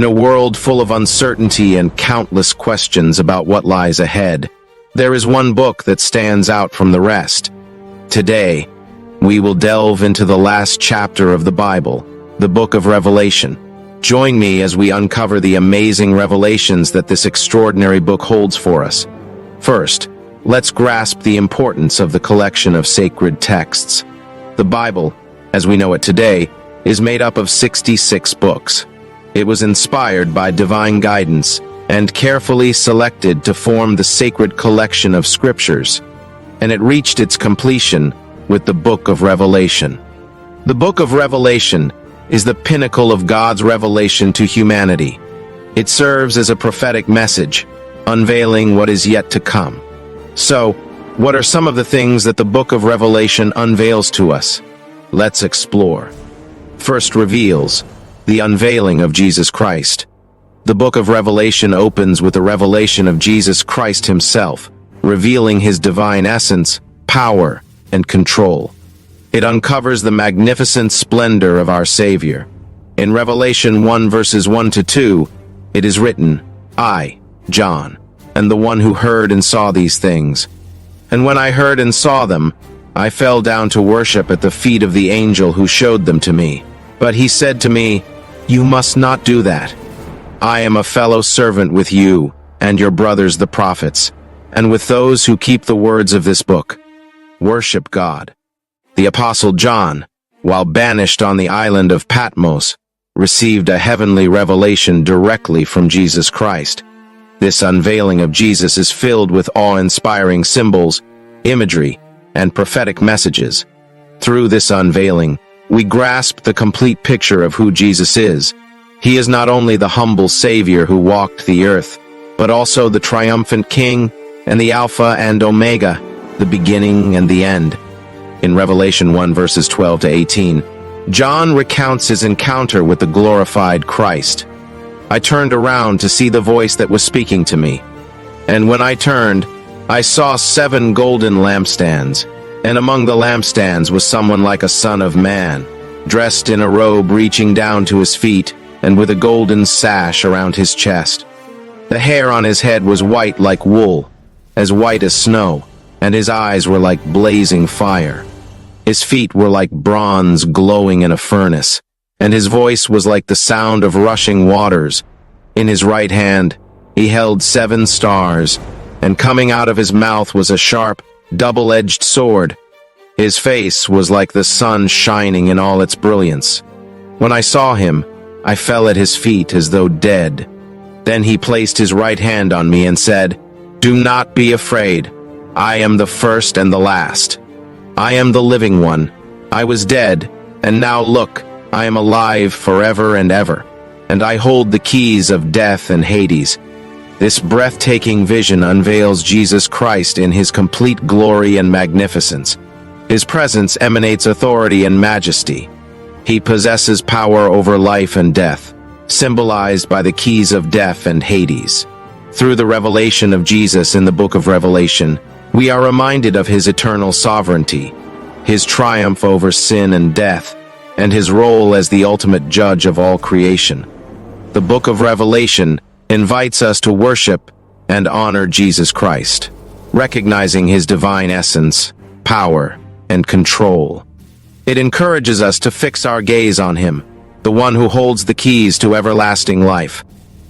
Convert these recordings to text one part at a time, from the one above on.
In a world full of uncertainty and countless questions about what lies ahead, there is one book that stands out from the rest. Today, we will delve into the last chapter of the Bible, the book of Revelation. Join me as we uncover the amazing revelations that this extraordinary book holds for us. First, let's grasp the importance of the collection of sacred texts. The Bible, as we know it today, is made up of 66 books. It was inspired by divine guidance and carefully selected to form the sacred collection of scriptures, and it reached its completion with the book of Revelation. The book of Revelation is the pinnacle of God's revelation to humanity. It serves as a prophetic message, unveiling what is yet to come. So, what are some of the things that the book of Revelation unveils to us? Let's explore. First, reveals the unveiling of Jesus Christ. The book of Revelation opens with the revelation of Jesus Christ himself, revealing his divine essence, power, and control. It uncovers the magnificent splendor of our Savior. In Revelation 1 verses 1 to 2, it is written, "I, John, am the one who heard and saw these things. And when I heard and saw them, I fell down to worship at the feet of the angel who showed them to me. But he said to me, 'You must not do that. I am a fellow servant with you and your brothers the prophets, and with those who keep the words of this book. Worship God.'" The Apostle John, while banished on the island of Patmos, received a heavenly revelation directly from Jesus Christ. This unveiling of Jesus is filled with awe-inspiring symbols, imagery, and prophetic messages. Through this unveiling, we grasp the complete picture of who Jesus is. He is not only the humble Savior who walked the earth, but also the triumphant King and the Alpha and Omega, the beginning and the end. In Revelation 1 verses 12 to 18, John recounts his encounter with the glorified Christ. "I turned around to see the voice that was speaking to me. And when I turned, I saw 7 golden lampstands. And among the lampstands was someone like a son of man, dressed in a robe reaching down to his feet, and with a golden sash around his chest. The hair on his head was white like wool, as white as snow, and his eyes were like blazing fire. His feet were like bronze glowing in a furnace, and his voice was like the sound of rushing waters. In his right hand he held 7 stars, and coming out of his mouth was a sharp, double-edged sword. His face was like the sun shining in all its brilliance. When I saw him, I fell at his feet as though dead. Then he placed his right hand on me and said, 'Do not be afraid. I am the first and the last. I am the living one. I was dead, and now look, I am alive forever and ever, and I hold the keys of death and Hades.'" This breathtaking vision unveils Jesus Christ in his complete glory and magnificence. His presence emanates authority and majesty. He possesses power over life and death, symbolized by the keys of death and Hades. Through the revelation of Jesus in the book of Revelation, we are reminded of his eternal sovereignty, his triumph over sin and death, and his role as the ultimate judge of all creation. The book of Revelation invites us to worship and honor Jesus Christ, recognizing his divine essence, power, and control. It encourages us to fix our gaze on him, the one who holds the keys to everlasting life.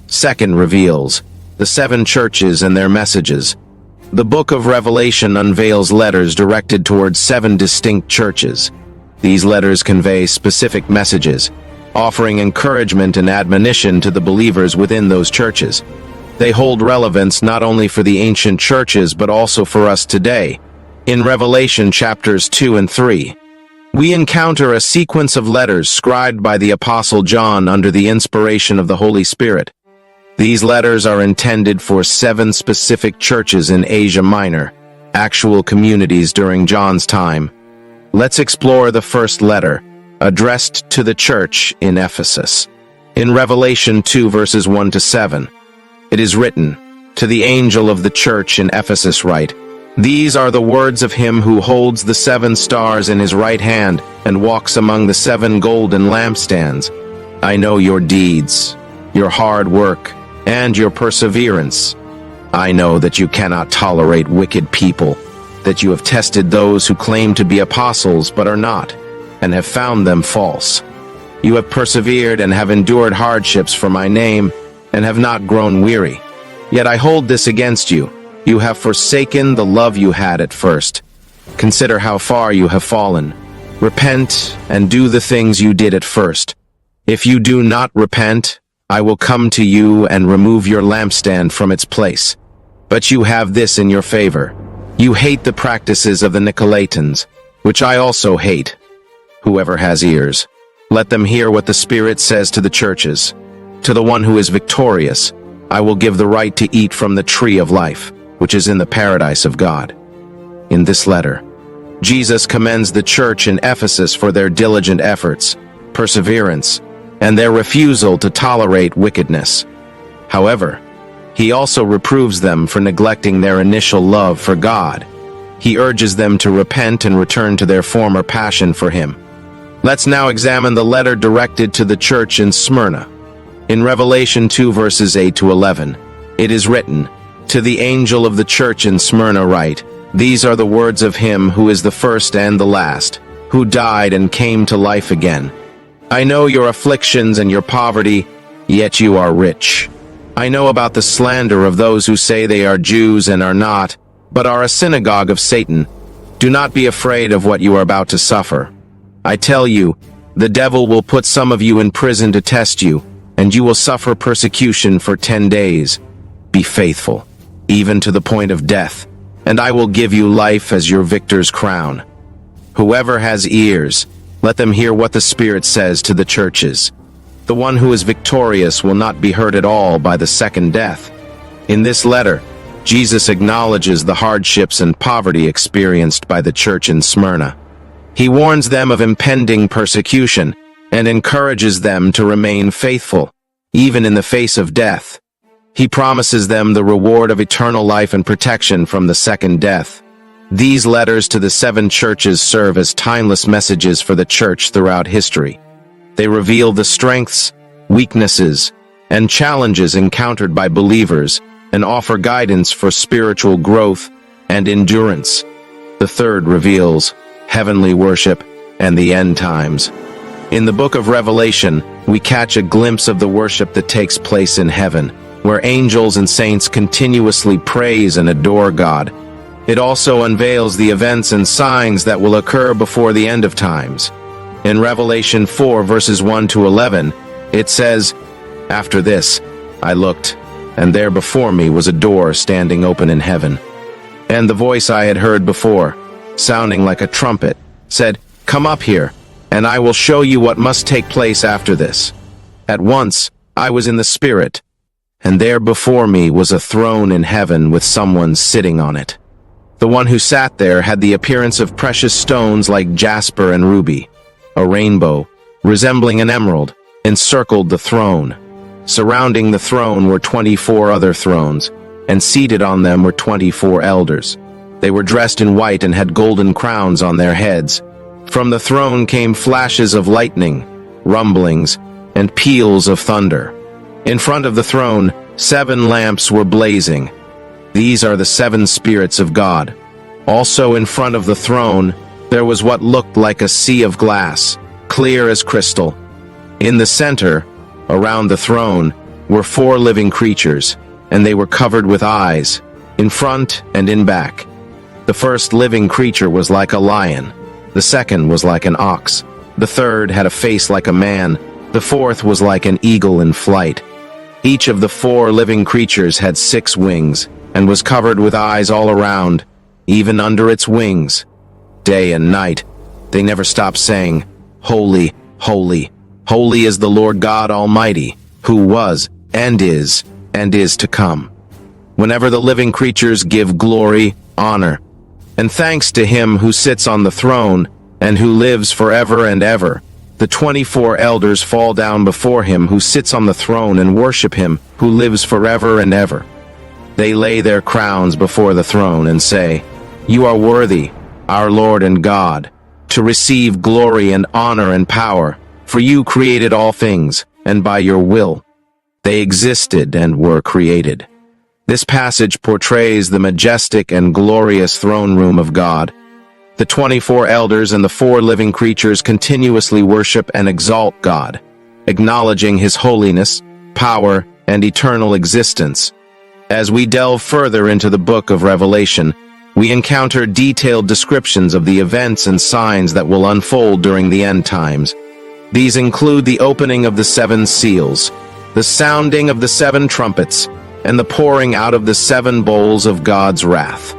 Second, reveals the 7 churches and their messages. The book of Revelation unveils letters directed towards 7 distinct churches. These letters convey specific messages, offering encouragement and admonition to the believers within those churches. They hold relevance not only for the ancient churches but also for us today. In Revelation chapters 2 and 3, we encounter a sequence of letters scribed by the Apostle John under the inspiration of the Holy Spirit. These letters are intended for 7 specific churches in Asia Minor, actual communities during John's time. Let's explore the first letter, addressed to the church in Ephesus. In Revelation 2 verses 1 to 7, it is written, "To the angel of the church in Ephesus write, These are the words of him who holds the 7 stars in his right hand and walks among the 7 golden lampstands. I know your deeds, your hard work, and your perseverance. I know that you cannot tolerate wicked people, that you have tested those who claim to be apostles but are not, and have found them false. You have persevered and have endured hardships for my name, and have not grown weary. Yet I hold this against you. You have forsaken the love you had at first. Consider how far you have fallen. Repent and do the things you did at first. If you do not repent, I will come to you and remove your lampstand from its place. But you have this in your favor. You hate the practices of the Nicolaitans, which I also hate. Whoever has ears, let them hear what the Spirit says to the churches. To the one who is victorious, I will give the right to eat from the tree of life, which is in the paradise of God. In this letter, Jesus commends the church in Ephesus for their diligent efforts, perseverance, and their refusal to tolerate wickedness. However, he also reproves them for neglecting their initial love for God. He urges them to repent and return to their former passion for Him. Let's now examine the letter directed to the church in Smyrna. In Revelation 2 verses 8 to 11, it is written, "To the angel of the church in Smyrna write, These are the words of him who is the first and the last, who died and came to life again. I know your afflictions and your poverty, yet you are rich. I know about the slander of those who say they are Jews and are not, but are a synagogue of Satan. Do not be afraid of what you are about to suffer. I tell you, the devil will put some of you in prison to test you, and you will suffer persecution for 10 days. Be faithful, even to the point of death, and I will give you life as your victor's crown. Whoever has ears, let them hear what the Spirit says to the churches. The one who is victorious will not be hurt at all by the second death." In this letter, Jesus acknowledges the hardships and poverty experienced by the church in Smyrna. He warns them of impending persecution and encourages them to remain faithful, even in the face of death. He promises them the reward of eternal life and protection from the second death. These letters to the 7 churches serve as timeless messages for the church throughout history. They reveal the strengths, weaknesses, and challenges encountered by believers and offer guidance for spiritual growth and endurance. The third reveals heavenly worship and the end times. In the book of Revelation, we catch a glimpse of the worship that takes place in heaven, where angels and saints continuously praise and adore God. It also unveils the events and signs that will occur before the end of times. In Revelation 4 verses 1 to 11, it says, "After this, I looked, and there before me was a door standing open in heaven. And the voice I had heard before, sounding like a trumpet, said, 'Come up here, and I will show you what must take place after this.' At once, I was in the Spirit, and there before me was a throne in heaven with someone sitting on it. The one who sat there had the appearance of precious stones like jasper and ruby. A rainbow, resembling an emerald, encircled the throne. Surrounding the throne were 24 other thrones, and seated on them were 24 elders. They were dressed in white and had golden crowns on their heads. From the throne came flashes of lightning, rumblings, and peals of thunder. In front of the throne, 7 lamps were blazing. These are the 7 spirits of God. Also in front of the throne, there was what looked like a sea of glass, clear as crystal. In the center, around the throne, were 4 living creatures, and they were covered with eyes, in front and in back. The first living creature was like a lion. The second was like an ox. The third had a face like a man. The fourth was like an eagle in flight. Each of the 4 living creatures had 6 wings, and was covered with eyes all around, even under its wings. Day and night, they never stopped saying, "Holy, holy, holy is the Lord God Almighty, who was, and is to come." Whenever the living creatures give glory, honor, and thanks to him who sits on the throne, and who lives forever and ever, the 24 elders fall down before him who sits on the throne and worship him who lives forever and ever. They lay their crowns before the throne and say, "You are worthy, our Lord and God, to receive glory and honor and power, for you created all things, and by your will They existed and were created. This passage portrays the majestic and glorious throne room of God. The 24 elders and the 4 living creatures continuously worship and exalt God, acknowledging His holiness, power, and eternal existence. As we delve further into the book of Revelation, we encounter detailed descriptions of the events and signs that will unfold during the end times. These include the opening of the 7 seals, the sounding of the 7 trumpets, and the pouring out of the 7 bowls of God's wrath.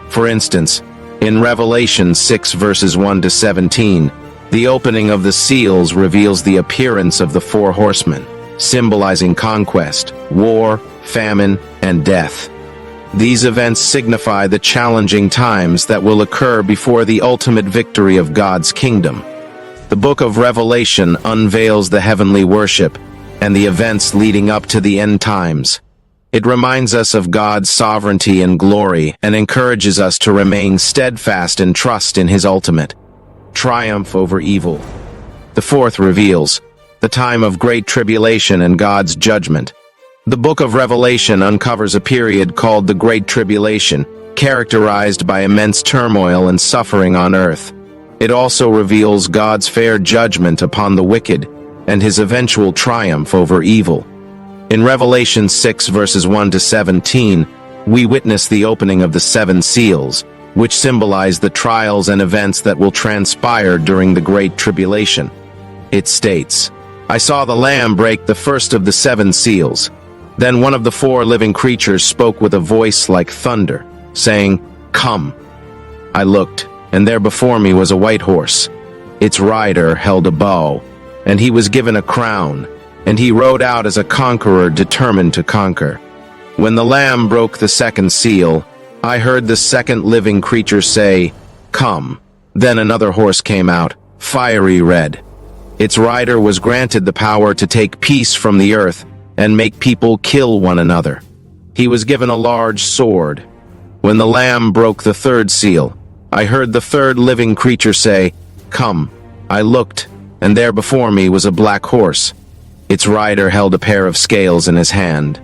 For instance, in Revelation 6 verses 1 to 17, the opening of the seals reveals the appearance of the 4 horsemen, symbolizing conquest, war, famine, and death. These events signify the challenging times that will occur before the ultimate victory of God's kingdom. The book of Revelation unveils the heavenly worship and the events leading up to the end times. It reminds us of God's sovereignty and glory and encourages us to remain steadfast and trust in His ultimate triumph over evil. The 4th reveals the time of Great Tribulation and God's judgment. The book of Revelation uncovers a period called the Great Tribulation, characterized by immense turmoil and suffering on earth. It also reveals God's fair judgment upon the wicked and His eventual triumph over evil. In Revelation 6 verses 1 to 17, we witness the opening of the 7 seals, which symbolize the trials and events that will transpire during the Great Tribulation. It states, "I saw the Lamb break the first of the 7 seals. Then one of the 4 living creatures spoke with a voice like thunder, saying, 'Come.' I looked, and there before me was a white horse. Its rider held a bow, and he was given a crown, and he rode out as a conqueror determined to conquer. When the Lamb broke the 2nd seal, I heard the 2nd living creature say, 'Come.' Then another horse came out, fiery red. Its rider was granted the power to take peace from the earth and make people kill one another. He was given a large sword. When the Lamb broke the 3rd seal, I heard the 3rd living creature say, 'Come.' I looked, and there before me was a black horse. Its rider held a pair of scales in his hand.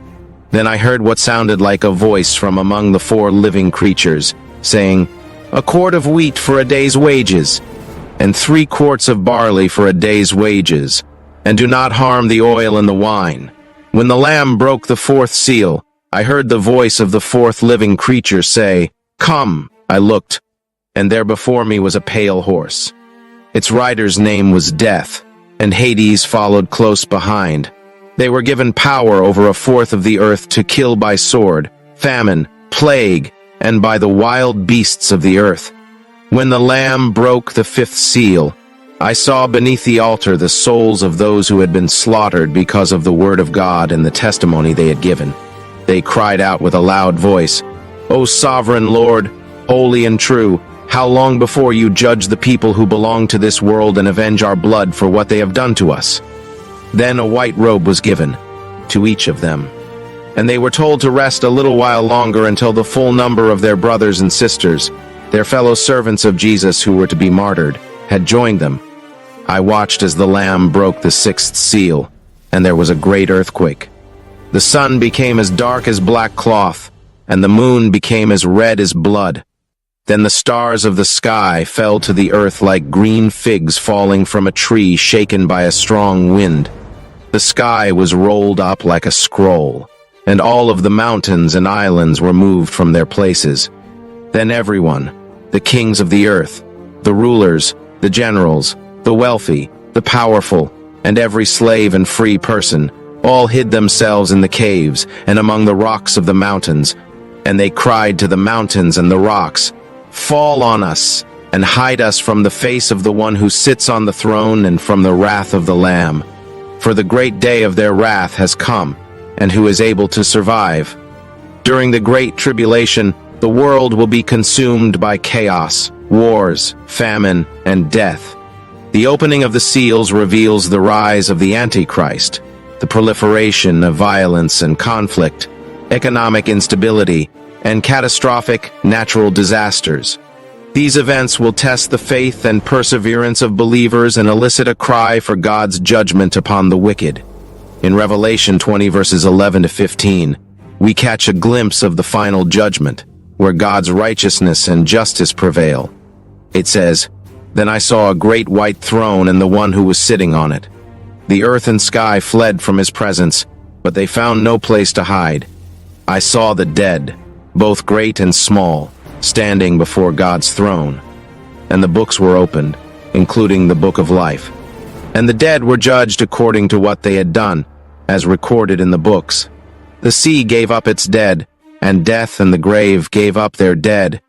Then I heard what sounded like a voice from among the 4 living creatures, saying, 'A quart of wheat for a day's wages, and 3 quarts of barley for a day's wages, and do not harm the oil and the wine.' When the Lamb broke the 4th seal, I heard the voice of the 4th living creature say, 'Come.' I looked, and there before me was a pale horse. Its rider's name was Death, and Hades followed close behind. They were given power over a 4th of the earth to kill by sword, famine, plague, and by the wild beasts of the earth. When the Lamb broke the 5th seal, I saw beneath the altar the souls of those who had been slaughtered because of the word of God and the testimony they had given. They cried out with a loud voice, 'O sovereign Lord, holy and true, how long before you judge the people who belong to this world and avenge our blood for what they have done to us?' Then a white robe was given to each of them, and they were told to rest a little while longer until the full number of their brothers and sisters, their fellow servants of Jesus who were to be martyred, had joined them. I watched as the Lamb broke the 6th seal, and there was a great earthquake. The sun became as dark as black cloth, and the moon became as red as blood. Then the stars of the sky fell to the earth like green figs falling from a tree shaken by a strong wind. The sky was rolled up like a scroll, and all of the mountains and islands were moved from their places. Then everyone, the kings of the earth, the rulers, the generals, the wealthy, the powerful, and every slave and free person, all hid themselves in the caves and among the rocks of the mountains, and they cried to the mountains and the rocks, 'Fall on us, and hide us from the face of the one who sits on the throne and from the wrath of the Lamb. For the great day of their wrath has come, and who is able to survive?' During the Great Tribulation, the world will be consumed by chaos, wars, famine, and death. The opening of the seals reveals the rise of the Antichrist, the proliferation of violence and conflict, economic instability, and catastrophic natural disasters. These events will test the faith and perseverance of believers and elicit a cry for God's judgment upon the wicked. In Revelation 20 verses 11 to 15, we catch a glimpse of the final judgment, where God's righteousness and justice prevail. It says, "Then I saw a great white throne and the one who was sitting on it. The earth and sky fled from his presence, but they found no place to hide. I saw the dead, both great and small, standing before God's throne. And the books were opened, including the book of life. And the dead were judged according to what they had done, as recorded in the books. The sea gave up its dead, and death and the grave gave up their dead,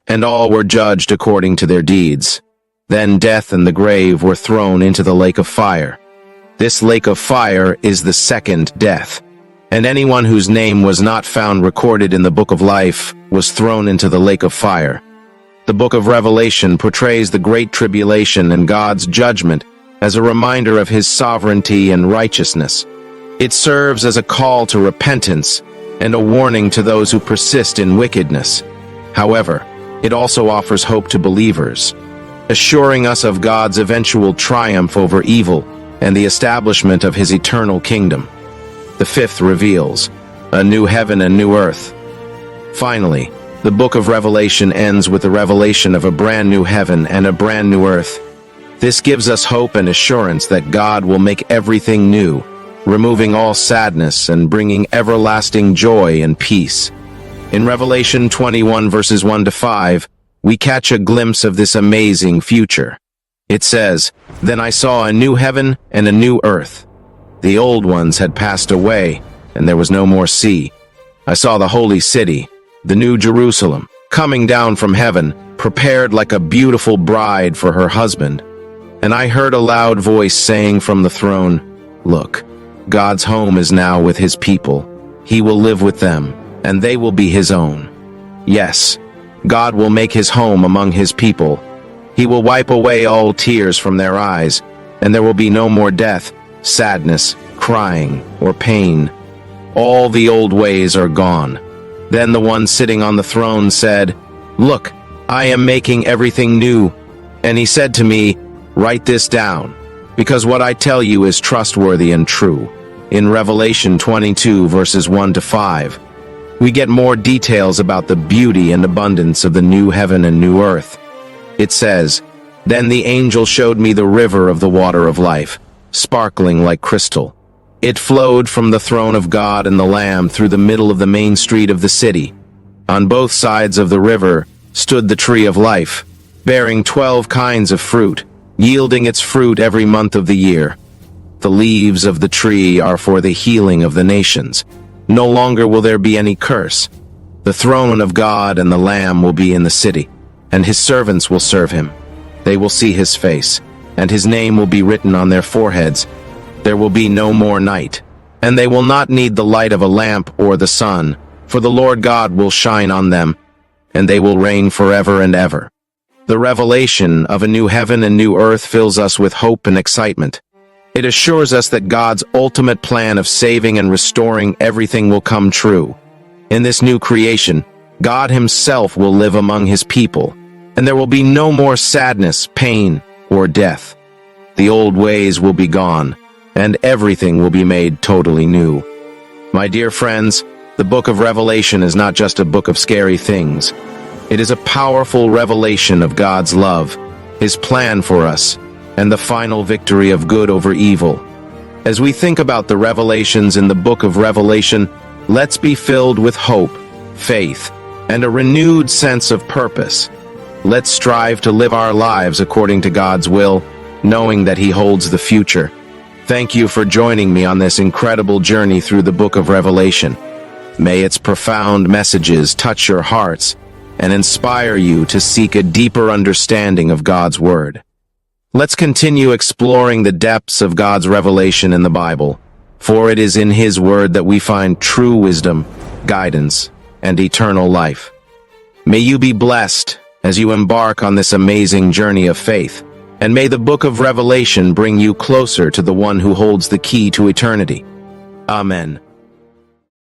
and all were judged according to their deeds. Then death and the grave were thrown into the lake of fire. This lake of fire is the second death, and anyone whose name was not found recorded in the book of life was thrown into the lake of fire." The book of Revelation portrays the Great Tribulation and God's judgment as a reminder of his sovereignty and righteousness. It serves as a call to repentance and a warning to those who persist in wickedness. However, it also offers hope to believers, assuring us of God's eventual triumph over evil and the establishment of his eternal kingdom. The fifth reveals a new heaven and new earth. Finally, the book of Revelation ends with the revelation of a brand new heaven and a brand new earth. This gives us hope and assurance that God will make everything new, removing all sadness and bringing everlasting joy and peace. In Revelation 21 verses 1 to 5, we catch a glimpse of this amazing future. It says, "Then I saw a new heaven and a new earth. The old ones had passed away, and there was no more sea. I saw the holy city, the new Jerusalem, coming down from heaven, prepared like a beautiful bride for her husband. And I heard a loud voice saying from the throne, 'Look, God's home is now with his people. He will live with them, and they will be his own. Yes, God will make his home among his people. He will wipe away all tears from their eyes, and there will be no more death, sadness, crying, or pain. All the old ways are gone.' Then the one sitting on the throne said, 'Look, I am making everything new.' And he said to me, 'Write this down, because what I tell you is trustworthy and true.'" In Revelation 22 verses 1 to 5, we get more details about the beauty and abundance of the new heaven and new earth. It says, "Then the angel showed me the river of the water of life, sparkling like crystal. It flowed from the throne of God and the Lamb through the middle of the main street of the city. On both sides of the river stood the tree of life, bearing 12 kinds of fruit, yielding its fruit every month of the year. The leaves of the tree are for the healing of the nations. No longer will there be any curse. The throne of God and the Lamb will be in the city, and his servants will serve him. They will see his face, and his name will be written on their foreheads. There will be no more night, and they will not need the light of a lamp or the sun, for the Lord God will shine on them, and they will reign forever and ever." The revelation of a new heaven and new earth fills us with hope and excitement. It assures us that God's ultimate plan of saving and restoring everything will come true. In this new creation, God himself will live among his people, and there will be no more sadness, pain, or death. The old ways will be gone, and everything will be made totally new. My dear friends, the book of Revelation is not just a book of scary things. It is a powerful revelation of God's love, his plan for us, and the final victory of good over evil. As we think about the revelations in the book of Revelation, let's be filled with hope, faith, and a renewed sense of purpose. Let's strive to live our lives according to God's will, knowing that he holds the future. Thank you for joining me on this incredible journey through the book of Revelation. May its profound messages touch your hearts and inspire you to seek a deeper understanding of God's Word. Let's continue exploring the depths of God's revelation in the Bible, for it is in his Word that we find true wisdom, guidance, and eternal life. May you be blessed as you embark on this amazing journey of faith, and may the book of Revelation bring you closer to the one who holds the key to eternity. Amen.